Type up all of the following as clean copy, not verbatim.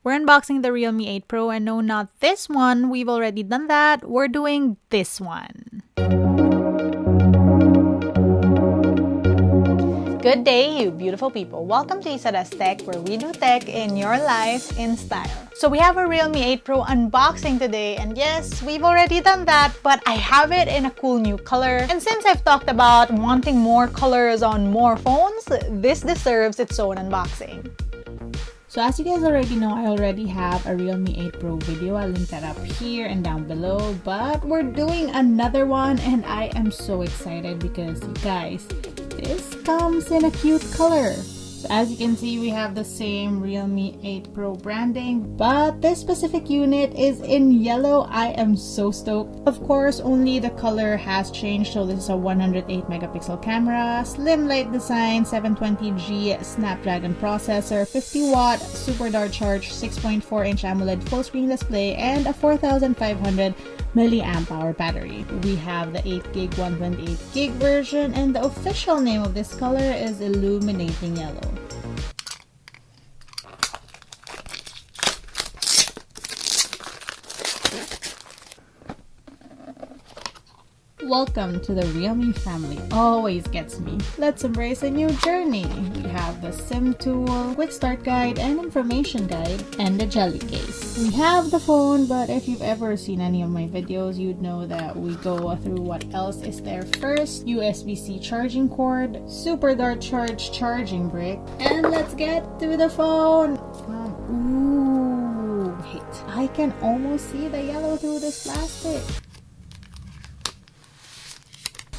We're unboxing the Realme 8 Pro, and no, not this one. We've already done that. We're doing this one. Good day, you beautiful people. Welcome to LAZADA's Tech, where we do tech in your life in style. So we have a Realme 8 Pro unboxing today, and yes, we've already done that, but I have it in a cool new color. And since I've talked about wanting more colors on more phones, this deserves its own unboxing. So as you guys already know, I already have a Realme 8 Pro video. I'll link that up here and down below. But we're doing another one and I am so excited because you guys, this comes in a cute color. So as you can see, we have the same Realme 8 Pro branding, but this specific unit is in yellow. I am so stoked. Of course, only the color has changed. So this is a 108 megapixel camera, slim light design, 720G Snapdragon processor, 50 watt super dart charge, 6.4 inch AMOLED full screen display, and a 4500 milliamp hour battery. We have the 8GB 128GB version, and the official name of this color is Illuminating Yellow. Welcome to the Realme family. Always gets me. Let's embrace a new journey. We have the SIM tool, quick start guide, and information guide, and the jelly case. We have the phone, but if you've ever seen any of my videos, you'd know that we go through what else is there first. USB-C charging cord, super dart charge charging brick, and let's get to the phone. Ooh, wait. I can almost see the yellow through this plastic.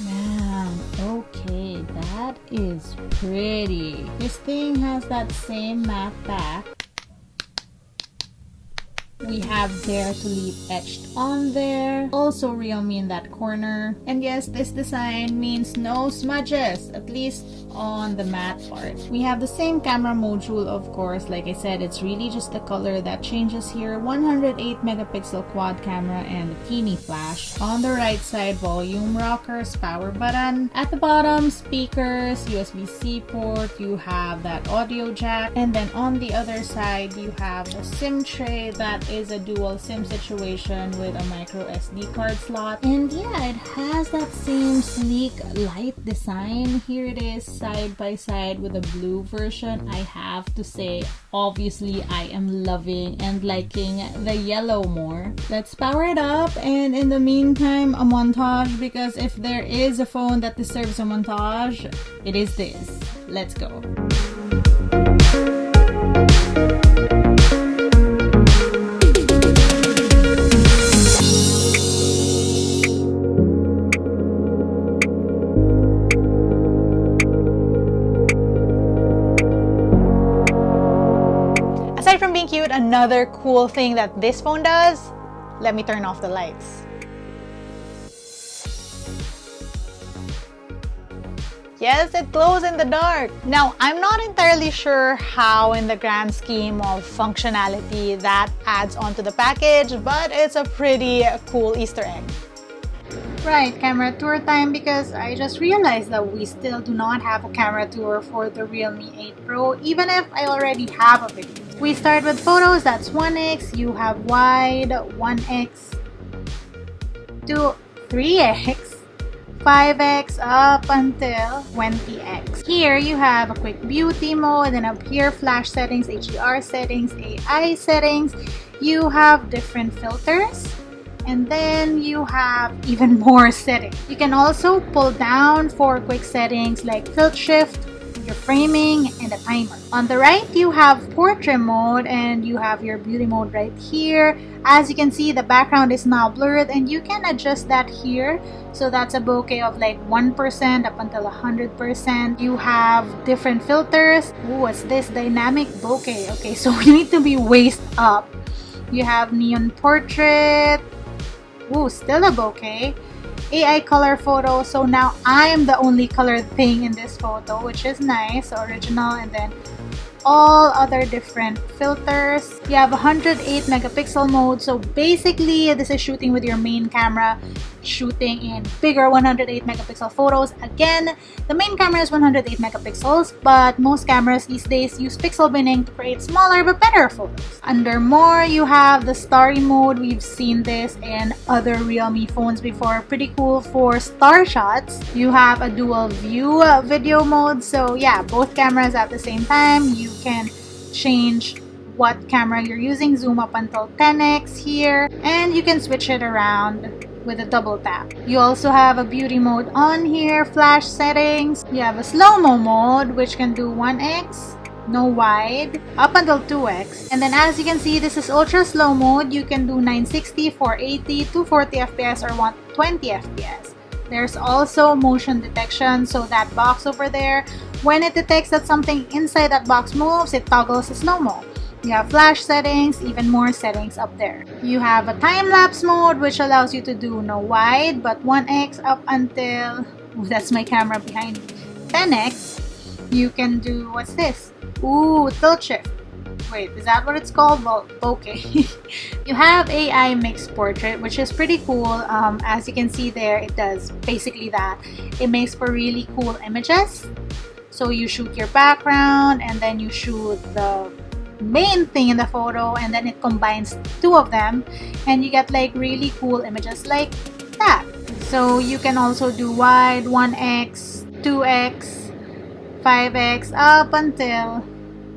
Man, okay, that is pretty. This thing has that same matte back. We have Dare to Leap etched on there. Also Realme in that corner. And yes, this design means no smudges, at least on the matte part. We have the same camera module, of course. Like I said, it's really just the color that changes here. 108 megapixel quad camera and a teeny flash. On the right side, volume rockers, power button. At the bottom, speakers, USB-C port. You have that audio jack. And then on the other side, you have the SIM tray that is a dual SIM situation with a micro SD card slot. And yeah, it has that same sleek light design. Here it is side by side with a blue version. I have to say, obviously I am loving and liking the yellow more. Let's power it up, and in the meantime, a montage, because if there is a phone that deserves a montage, it is this. Let's go. Aside from being cute, another cool thing that this phone does, let me turn off the lights. Yes, it glows in the dark. Now, I'm not entirely sure how in the grand scheme of functionality that adds onto the package, but it's a pretty cool Easter egg. Right, camera tour time, because I just realized that we still do not have a camera tour for the Realme 8 Pro, even if I already have a video. We start with photos, that's 1x, you have wide, 1x, 3x, 5x up until 20x. Here you have a quick beauty mode, and up here flash settings, HDR settings, AI settings. You have different filters, and then you have even more settings. You can also pull down for quick settings like tilt shift, your framing, and a timer. On the right, you have portrait mode, and you have your beauty mode right here. As you can see, the background is now blurred, and you can adjust that here. So that's a bokeh of like 1% up until 100%. You have different filters. Ooh, what's this? Dynamic bokeh. Okay, so you need to be waist up. You have neon portrait. Ooh, still a bokeh. AI color photo. So now I am the only colored thing in this photo, which is nice. Original, and then all other different filters. You have 108 megapixel mode, so basically this is shooting with your main camera, shooting in bigger 108 megapixel photos. Again, the main camera is 108 megapixels, but most cameras these days use pixel binning to create smaller but better photos. Under more, you have the starry mode. We've seen this in other Realme phones before. Pretty cool for star shots. You have a dual view video mode, so yeah, both cameras at the same time. You can change what camera you're using, zoom up until 10x here, and you can switch it around with a double tap. You also have a beauty mode on here, flash settings. You have a slow-mo mode, which can do 1x, no wide, up until 2x. And then as you can see, this is ultra slow mode. You can do 960, 480, 240 fps or 120 fps. There's also motion detection, so that box over there, when it detects that something inside that box moves, it toggles to slow-mo. You have flash settings, even more settings up there. You have a time-lapse mode, which allows you to do no wide, but 1x up until, ooh, that's my camera behind me, 10x. You can do, what's this? Ooh, tilt shift. Wait, is that what it's called? Well, okay. You have AI mixed portrait, which is pretty cool. As you can see there, it does basically that. It makes for really cool images. So you shoot your background and then you shoot the main thing in the photo, and then it combines two of them and you get like really cool images like that. So you can also do wide, 1x, 2x, 5x up until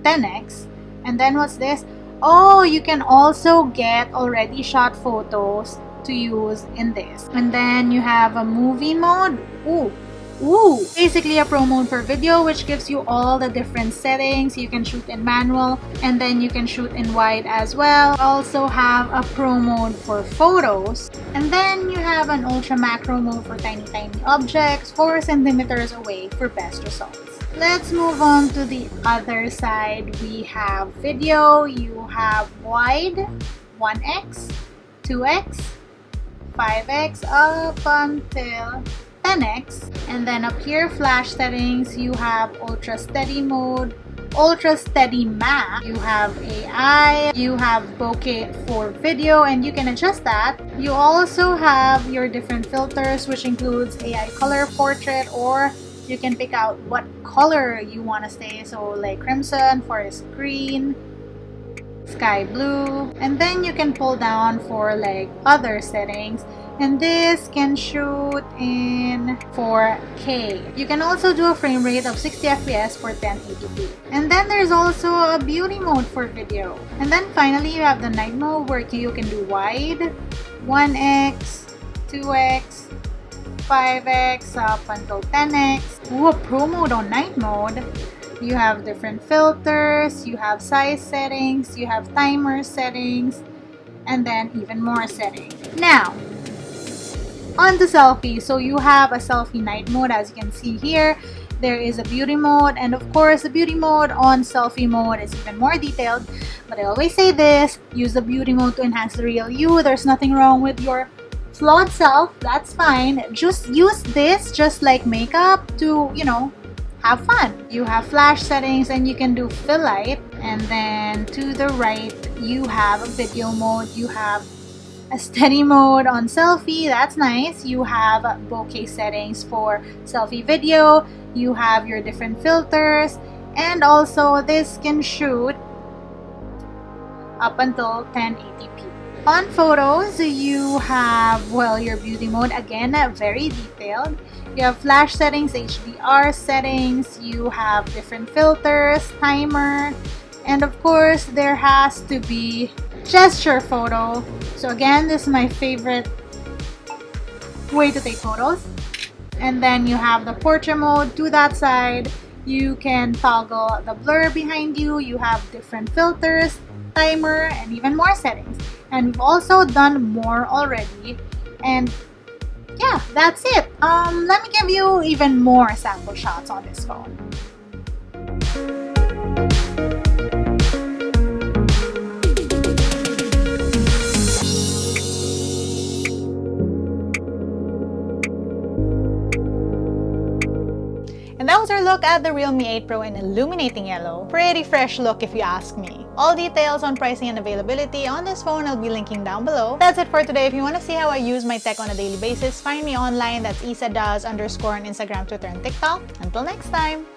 10x. And then what's this? Oh, you can also get already shot photos to use in this. And then you have a movie mode. Ooh, basically a pro mode for video, which gives you all the different settings. You can shoot in manual and then you can shoot in wide as well. Also have a pro mode for photos, and then you have an ultra macro mode for tiny objects 4 centimeters away for best results. Let's move on to the other side. We have video. You have wide, 1x, 2x, 5x up until 10x. And then up here, flash settings, you have ultra steady mode, ultra steady matte, you have AI, you have bokeh for video, and you can adjust that. You also have your different filters, which includes AI color portrait, or you can pick out what color you want to stay, so like crimson, forest green, sky blue. And then you can pull down for like other settings, and this can shoot in 4K. You can also do a frame rate of 60 fps for 1080p. And then there's also a beauty mode for video. And then finally you have the night mode, where you can do wide, 1x, 2x, 5x up until 10x. Ooh, a pro mode on night mode. You have different filters, you have size settings, you have timer settings, and then even more settings. Now, on the selfie, so you have a selfie night mode. As you can see here, there is a beauty mode, and of course the beauty mode on selfie mode is even more detailed. But I always say this, use the beauty mode to enhance the real you. There's nothing wrong with your flawed self, that's fine. Just use this just like makeup to, you know, have fun. You have flash settings and you can do fill light. And then to the right, you have a video mode. You have a steady mode on selfie, that's nice. You have bokeh settings for selfie video. You have your different filters, and also this can shoot up until 1080p. On photos, you have, well, your beauty mode, again, very detailed. You have flash settings, HDR settings, you have different filters, timer, and of course there has to be gesture photo. So again, this is my favorite way to take photos. And then you have the portrait mode. To that side, you can toggle the blur behind you. You have different filters, timer, and even more settings. And we've also done more already. And yeah, that's it. Let me give you even more sample shots on this phone. And that was our look look at the Realme 8 Pro in Illuminating Yellow. Pretty fresh look if you ask me. All details on pricing and availability on this phone I'll be linking down below. That's it for today. If you want to see how I use my tech on a daily basis, find me online. That's LAZADA _ on Instagram, Twitter, and TikTok. Until next time!